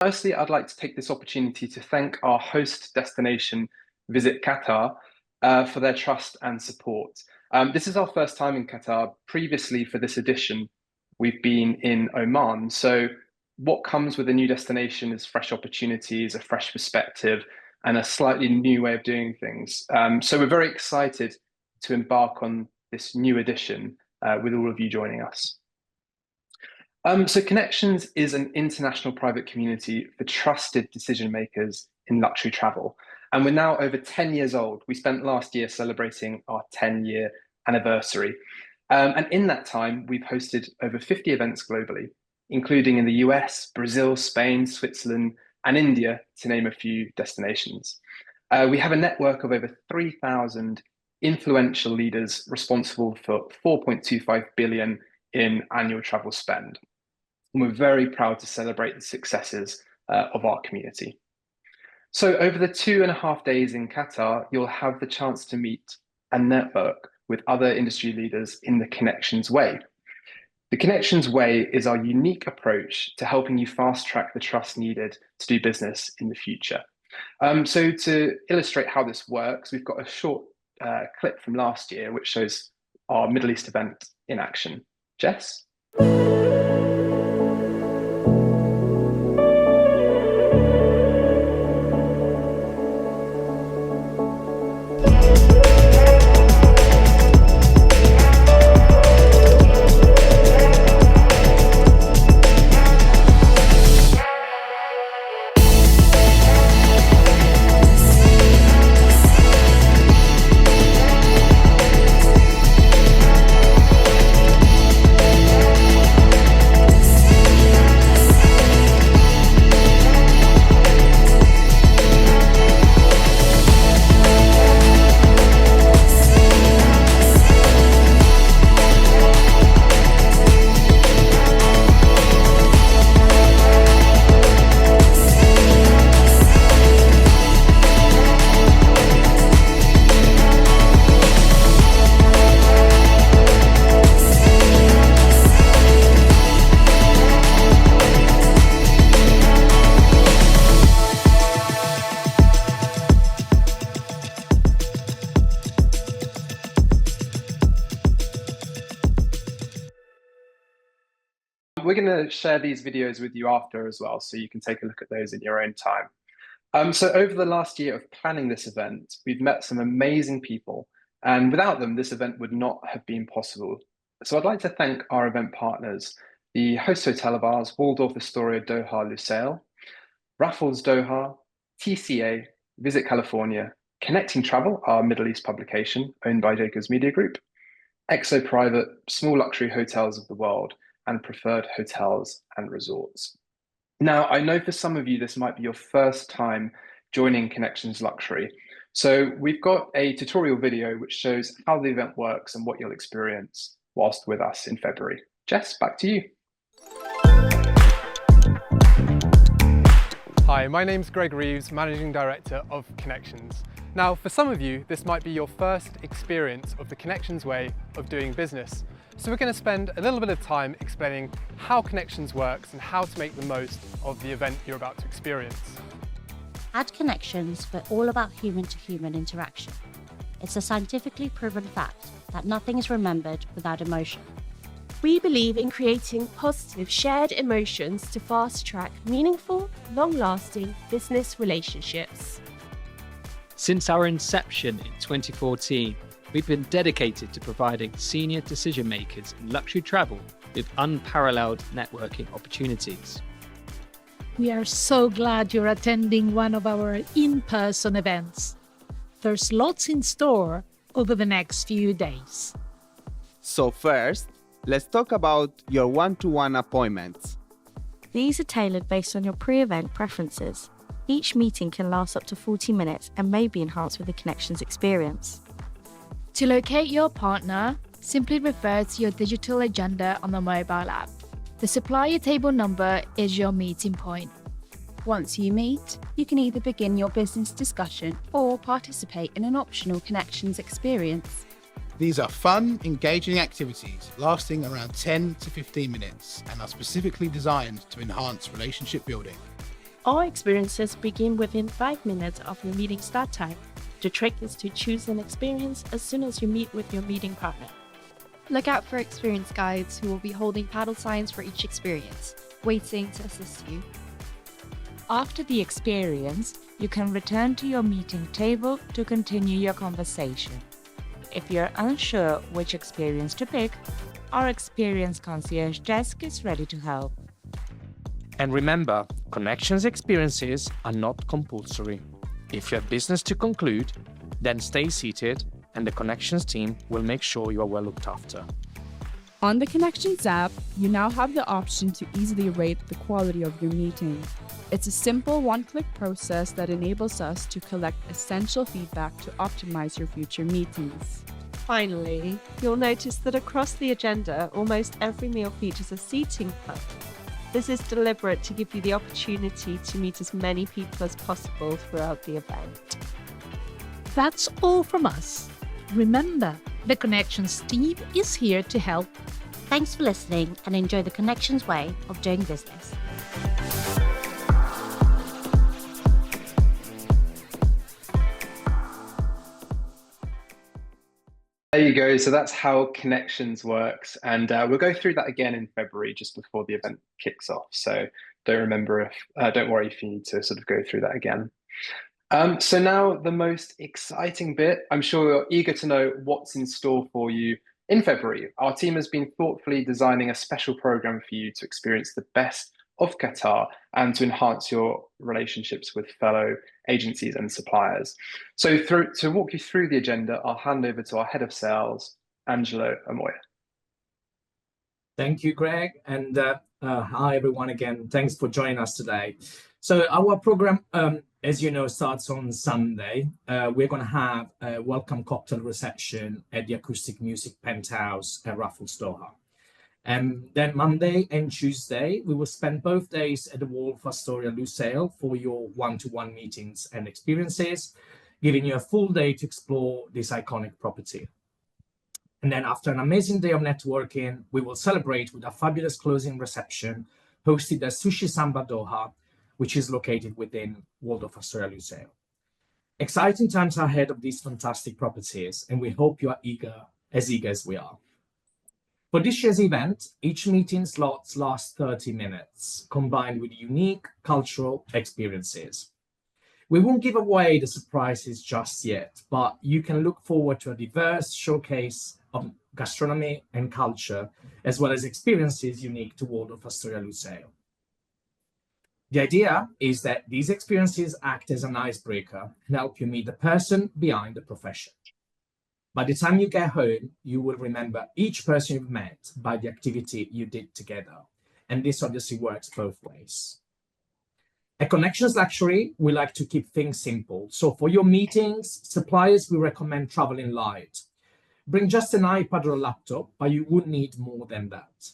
Firstly, I'd like to take this opportunity to thank our host destination, Visit Qatar, for their trust and support. This is our first time in Qatar. Previously, for this edition, we've been in Oman. So, what comes with a new destination is fresh opportunities, a fresh perspective, and a slightly new way of doing things. So, we're very excited to embark on this new edition with all of you joining us. So Connections is an international private community for trusted decision makers in luxury travel. And we're now over 10 years old. We spent last year celebrating our 10-year anniversary. And in that time, we've hosted over 50 events globally, including in the US, Brazil, Spain, Switzerland, and India, to name a few destinations. We have a network of over 3,000 influential leaders responsible for 4.25 billion in annual travel spend. And we're very proud to celebrate the successes of our community. So over the 2.5 days in Qatar, you'll have the chance to meet and network with other industry leaders in the Connections Way. The Connections Way is our unique approach to helping you fast track the trust needed to do business in the future. So to illustrate how this works, we've got a short clip from last year, which shows our Middle East event in action. Jess? We're going to share these videos with you after as well, so you can take a look at those in your own time. So over the last year of planning this event, we've met some amazing people, and without them, this event would not have been possible. So I'd like to thank our event partners, the host hotel of ours, Waldorf Astoria Doha Lusail, Raffles Doha, TCA, Visit California, Connecting Travel, our Middle East publication owned by Jacobs Media Group, Exo Private, Small Luxury Hotels of the World, and Preferred Hotels and Resorts. Now, I know for some of you, this might be your first time joining Connections Luxury. So we've got a tutorial video which shows how the event works and what you'll experience whilst with us in February. Jess, back to you. Hi, my name's Greg Reeves, Managing Director of Connections. Now, for some of you, this might be your first experience of the Connections way of doing business. So we're going to spend a little bit of time explaining how Connections works and how to make the most of the event you're about to experience. At Connections, we're all about human-to-human interaction. It's a scientifically proven fact that nothing is remembered without emotion. We believe in creating positive shared emotions to fast-track meaningful, long-lasting business relationships. Since our inception in 2014, we've been dedicated to providing senior decision makers in luxury travel with unparalleled networking opportunities. We are so glad you're attending one of our in-person events. There's lots in store over the next few days. So first, let's talk about your one-to-one appointments. These are tailored based on your pre-event preferences. Each meeting can last up to 40 minutes and may be enhanced with the Connections experience. To locate your partner, simply refer to your digital agenda on the mobile app. The supplier table number is your meeting point. Once you meet, you can either begin your business discussion or participate in an optional Connections experience. These are fun, engaging activities lasting around 10 to 15 minutes and are specifically designed to enhance relationship building. All experiences begin within 5 minutes of your meeting start time. The trick is to choose an experience as soon as you meet with your meeting partner. Look out for experience guides who will be holding paddle signs for each experience, waiting to assist you. After the experience, you can return to your meeting table to continue your conversation. If you're unsure which experience to pick, our experience concierge desk is ready to help. And remember, Connections experiences are not compulsory. If you have business to conclude, then stay seated and the Connections team will make sure you are well looked after. On the Connections app, you now have the option to easily rate the quality of your meeting. It's a simple one-click process that enables us to collect essential feedback to optimize your future meetings. Finally, you'll notice that across the agenda, almost every meal features a seating plan. This is deliberate to give you the opportunity to meet as many people as possible throughout the event. That's all from us. Remember, the Connections team is here to help. Thanks for listening and enjoy the Connections way of doing business. There you go. So that's how Connections works. And we'll go through that again in February, just before the event kicks off. So don't worry if you need to sort of go through that again. So now the most exciting bit. I'm sure you're eager to know what's in store for you in February. Our team has been thoughtfully designing a special program for you to experience the best of Qatar and to enhance your relationships with fellow agencies and suppliers. So to walk you through the agenda, I'll hand over to our head of sales, Angelo Amoya. Thank you, Greg. And hi, everyone, again. Thanks for joining us today. So our program, as you know, starts on Sunday. We're going to have a welcome cocktail reception at the Acoustic Music Penthouse at Raffles Doha. Then Monday and Tuesday, we will spend both days at the Wolf Astoria Lusail for your one-to-one meetings and experiences, giving you a full day to explore this iconic property. And then after an amazing day of networking, we will celebrate with a fabulous closing reception hosted at Sushi Samba Doha, which is located within Waldorf Astoria Lusail. Exciting times ahead of these fantastic properties, and we hope you are eager as we are. For this year's event, each meeting slots last 30 minutes, combined with unique cultural experiences. We won't give away the surprises just yet, but you can look forward to a diverse showcase of gastronomy and culture, as well as experiences unique to Waldorf Astoria Lusail. The idea is that these experiences act as an icebreaker and help you meet the person behind the profession. By the time you get home, you will remember each person you've met by the activity you did together. And this obviously works both ways. At Connections Luxury, we like to keep things simple. So for your meetings, suppliers, we recommend traveling light. Bring just an iPad or a laptop, but you wouldn't need more than that.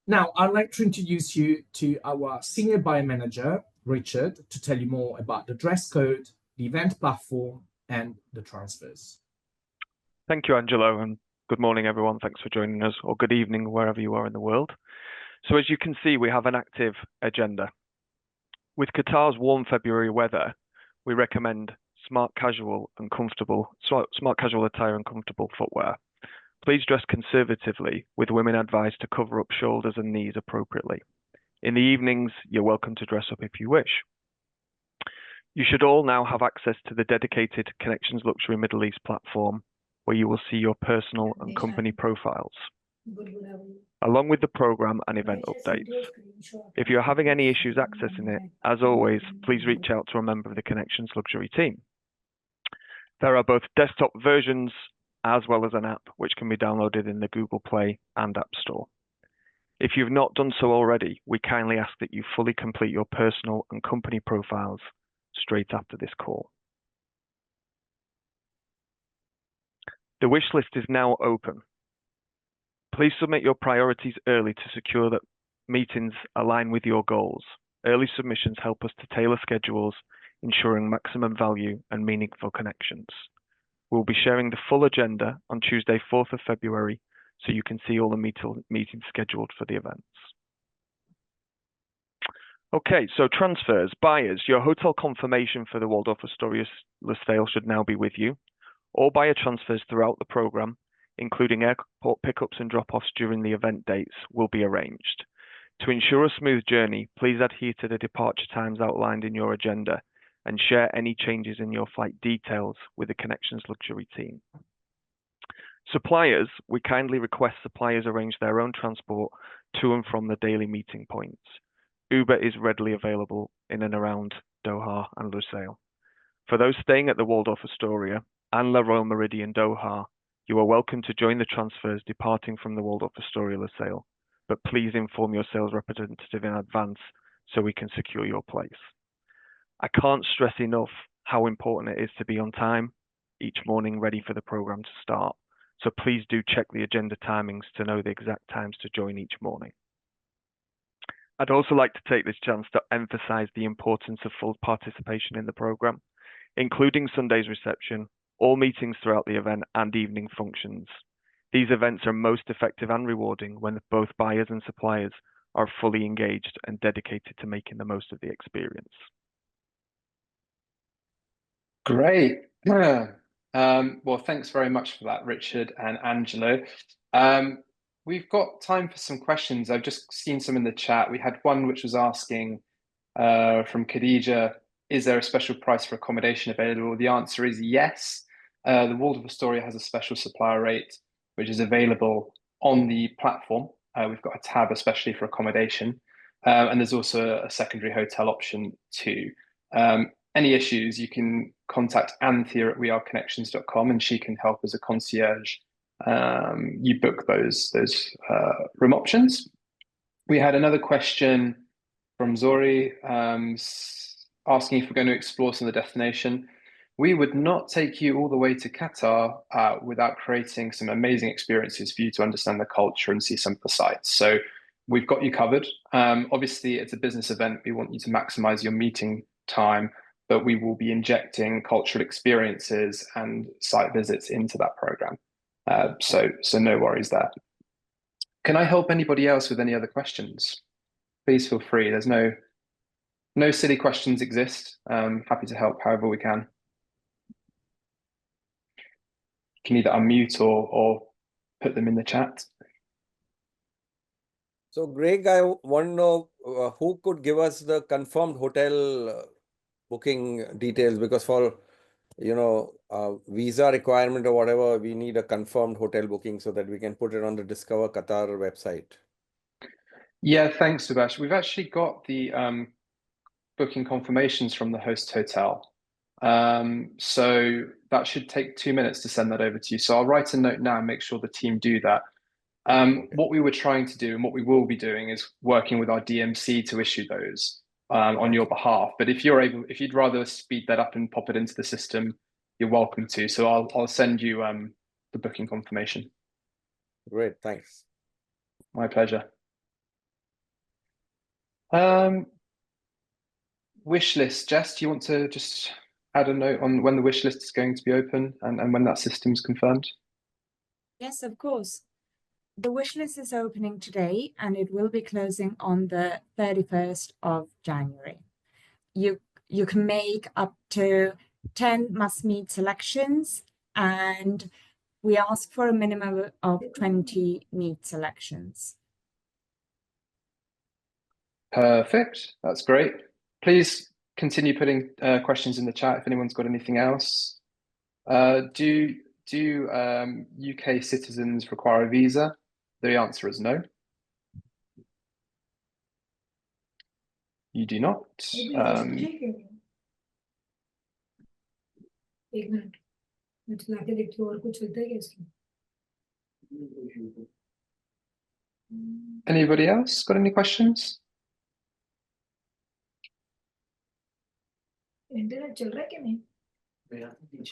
Now, I'd like to introduce you to our Senior Buyer Manager, Richard, to tell you more about the dress code, the event platform, and the transfers. Thank you, Angelo, and good morning, everyone. Thanks for joining us, or good evening, wherever you are in the world. So as you can see, we have an active agenda. With Qatar's warm February weather, we recommend smart casual attire and comfortable footwear. Please dress conservatively, with women advised to cover up shoulders and knees appropriately. In the evenings, you're welcome to dress up if you wish. You should all now have access to the dedicated Connections Luxury Middle East platform, where you will see your personal and company profiles, along with the program and event updates. If you're having any issues accessing it, as always, please reach out to a member of the Connections Luxury team. There are both desktop versions as well as an app, which can be downloaded in the Google Play and App Store. If you've not done so already, we kindly ask that you fully complete your personal and company profiles straight after this call. The wish list is now open. Please submit your priorities early to secure that meetings align with your goals. Early submissions help us to tailor schedules, ensuring maximum value and meaningful connections. We'll be sharing the full agenda on Tuesday, 4th of February, so you can see all the meetings scheduled for the events. Okay, so transfers, buyers, your hotel confirmation for the Waldorf Astoria Lusail should now be with you. All buyer transfers throughout the program, including airport pickups and drop-offs during the event dates, will be arranged. To ensure a smooth journey, please adhere to the departure times outlined in your agenda and share any changes in your flight details with the Connections Luxury team. Suppliers, we kindly request suppliers arrange their own transport to and from the daily meeting points. Uber is readily available in and around Doha and Lusail. For those staying at the Waldorf Astoria and La Royal Meridian Doha, you are welcome to join the transfers departing from the Waldorf Astoria Lusail, but please inform your sales representative in advance so we can secure your place. I can't stress enough how important it is to be on time each morning, ready for the program to start. So please do check the agenda timings to know the exact times to join each morning. I'd also like to take this chance to emphasize the importance of full participation in the program, including Sunday's reception, all meetings throughout the event and evening functions. These events are most effective and rewarding when both buyers and suppliers are fully engaged and dedicated to making the most of the experience. Great. Well, thanks very much for that, Richard and Angelo. We've got time for some questions. I've just seen some in the chat. We had one which was asking from Khadija, is there a special price for accommodation available? The answer is yes. The Waldorf Astoria has a special supplier rate, which is available on the platform. We've got a tab especially for accommodation. And there's also a secondary hotel option too. Any issues, you can contact Anthea at weareconnections.com and she can help as a concierge. You book those room options. We had another question from Zori asking if we're going to explore some of the destination. We would not take you all the way to Qatar without creating some amazing experiences for you to understand the culture and see some of the sites. So we've got you covered. Obviously, it's a business event. We want you to maximize your meeting time, but we will be injecting cultural experiences and site visits into that program. So no worries there. Can I help anybody else with any other questions? Please feel free. There's no silly questions exist. Happy to help however we can. You can either unmute or put them in the chat. So Greg, I want to know who could give us the confirmed hotel booking details, because for visa requirement or whatever, we need a confirmed hotel booking so that we can put it on the Discover Qatar website. Yeah, thanks, Subash. We've actually got the booking confirmations from the host hotel. So that should take 2 minutes to send that over to you. So I'll write a note now and make sure the team do that. What we were trying to do and what we will be doing is working with our DMC to issue those on your behalf. But if you'd rather speed that up and pop it into the system, you're welcome to. So I'll send you the booking confirmation. Great, thanks. My pleasure. Wish list, Jess, do you want to just add a note on when the wish list is going to be open and when that system's confirmed? Yes, of course. The wish list is opening today and it will be closing on the 31st of January. You can make up to 10 must-meet selections and we ask for a minimum of 20 meet selections. Perfect, that's great. Please continue putting questions in the chat if anyone's got anything else. Do UK citizens require a visa? The answer is no. You do not. Anybody else got any questions?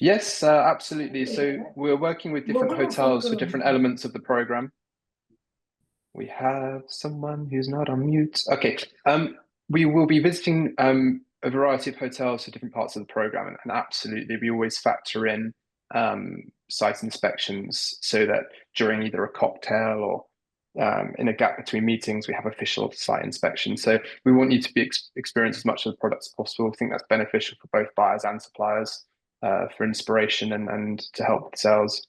Yes, absolutely. So we're working with different hotels for different elements of the program. We have someone who's not on mute. Okay, we will be visiting a variety of hotels for different parts of the program, and absolutely, we always factor in site inspections so that during either a cocktail or in a gap between meetings, we have official site inspection. So we want you to be experience as much of the product as possible. I think that's beneficial for both buyers and suppliers, for inspiration and to help with sales.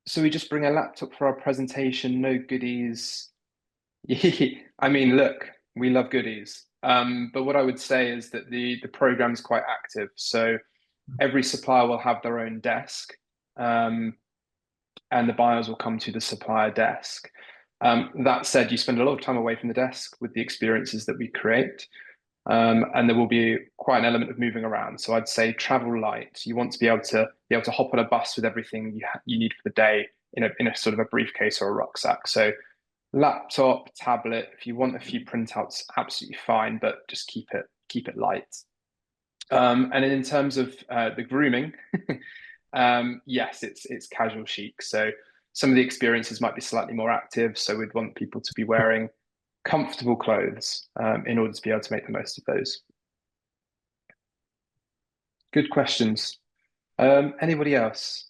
So we just bring a laptop for our presentation, no goodies. I mean, look, we love goodies. But what I would say is that the program is quite active. So every supplier will have their own desk, and the buyers will come to the supplier desk. That said, you spend a lot of time away from the desk with the experiences that we create. And there will be quite an element of moving around. So I'd say travel light. You want to be able to hop on a bus with everything you need for the day in a sort of a briefcase or a rucksack. So laptop, tablet. If you want a few printouts, absolutely fine, but just keep it light. And then in terms of the grooming, yes, it's casual chic. So some of the experiences might be slightly more active. So we'd want people to be wearing comfortable clothes in order to be able to make the most of those. Good questions. Anybody else?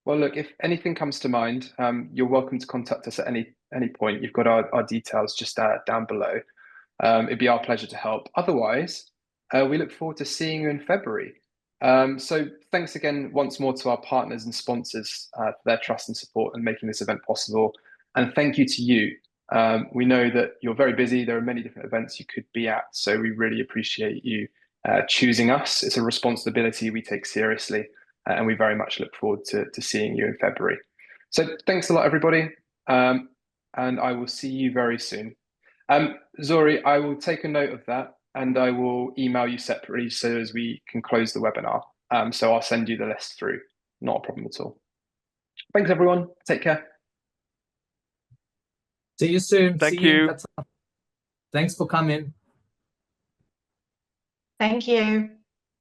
Well, look, if anything comes to mind, you're welcome to contact us at any point. You've got our details just down below. It'd be our pleasure to help. Otherwise, we look forward to seeing you in February. So thanks again once more to our partners and sponsors for their trust and support and making this event possible. And thank you to you. We know that you're very busy. There are many different events you could be at. So we really appreciate you choosing us. It's a responsibility we take seriously. And we very much look forward to seeing you in February. So thanks a lot, everybody. And I will see you very soon. Zori, I will take a note of that and I will email you separately so as we can close the webinar. So I'll send you the list through. Not a problem at all. Thanks, everyone. Take care. See you soon. Thank you. Thanks for coming. Thank you.